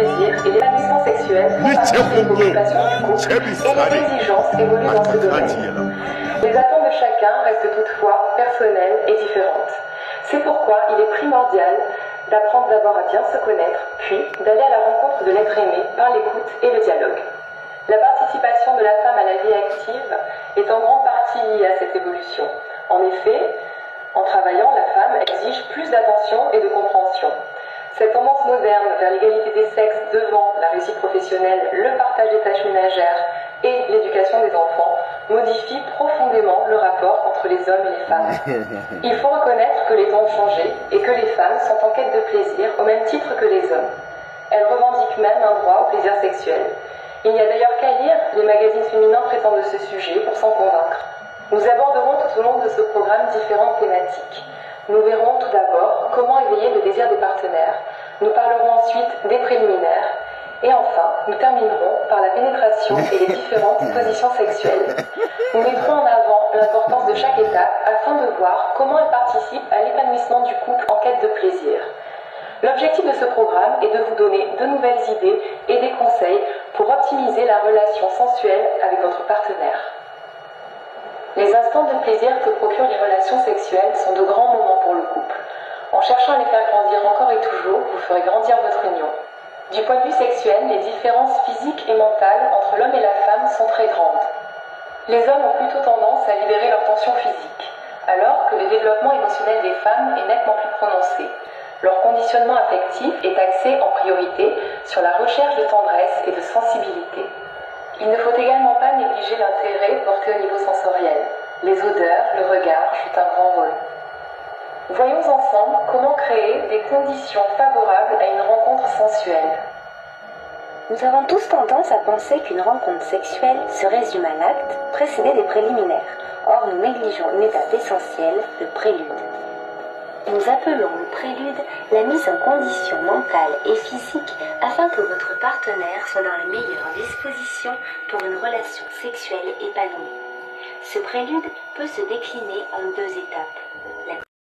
plaisir et l'épanouissement sexuel font partie des préoccupations du couple et les exigences évoluent dans ce domaine. Les attentes de chacun restent toutefois personnelles et différentes. C'est pourquoi il est primordial d'apprendre d'abord à bien se connaître, puis d'aller à la rencontre de l'être aimé par l'écoute et le dialogue. La participation de la femme à la vie active est en grande partie liée à cette évolution. En effet, en travaillant, la femme exige plus d'attention et de compréhension. Cette tendance moderne vers l'égalité des sexes devant la réussite professionnelle, le partage des tâches ménagères et l'éducation des enfants modifie profondément le rapport entre les hommes et les femmes. Il faut reconnaître que les temps ont changé et que les femmes sont en quête de plaisir au même titre que les hommes. Elles revendiquent même un droit au plaisir sexuel. Il n'y a d'ailleurs qu'à lire les magazines féminins traitant de ce sujet pour s'en convaincre. Nous aborderons tout au long de ce programme différentes thématiques. Nous verrons tout d'abord comment éveiller le désir des partenaires. Nous parlerons ensuite des préliminaires. Et enfin, nous terminerons par la pénétration et les différentes positions sexuelles. Nous mettrons en avant l'importance de chaque étape afin de voir comment elle participe à l'épanouissement du couple en quête de plaisir. L'objectif de ce programme est de vous donner de nouvelles idées et des conseils pour optimiser la relation sensuelle avec votre partenaire. Les instants de plaisir que procurent les relations sexuelles sont de grands moments pour le couple. En cherchant à les faire grandir encore et toujours, vous ferez grandir votre union. Du point de vue sexuel, les différences physiques et mentales entre l'homme et la femme sont très grandes. Les hommes ont plutôt tendance à libérer leur tension physique, alors que le développement émotionnel des femmes est nettement plus prononcé. Leur conditionnement affectif est axé en priorité sur la recherche de tendresse et de sensibilité. Il ne faut également pas négliger l'intérêt porté au niveau sensoriel. Les odeurs, le regard jouent un grand rôle. Voyons ensemble comment créer des conditions favorables à une rencontre sensuelle. Nous avons tous tendance à penser qu'une rencontre sexuelle se résume à l'acte précédé des préliminaires. Or, nous négligeons une étape essentielle, le prélude. Nous appelons le prélude la mise en condition mentale et physique afin que votre partenaire soit dans les meilleures dispositions pour une relation sexuelle épanouie. Ce prélude peut se décliner en 2 étapes.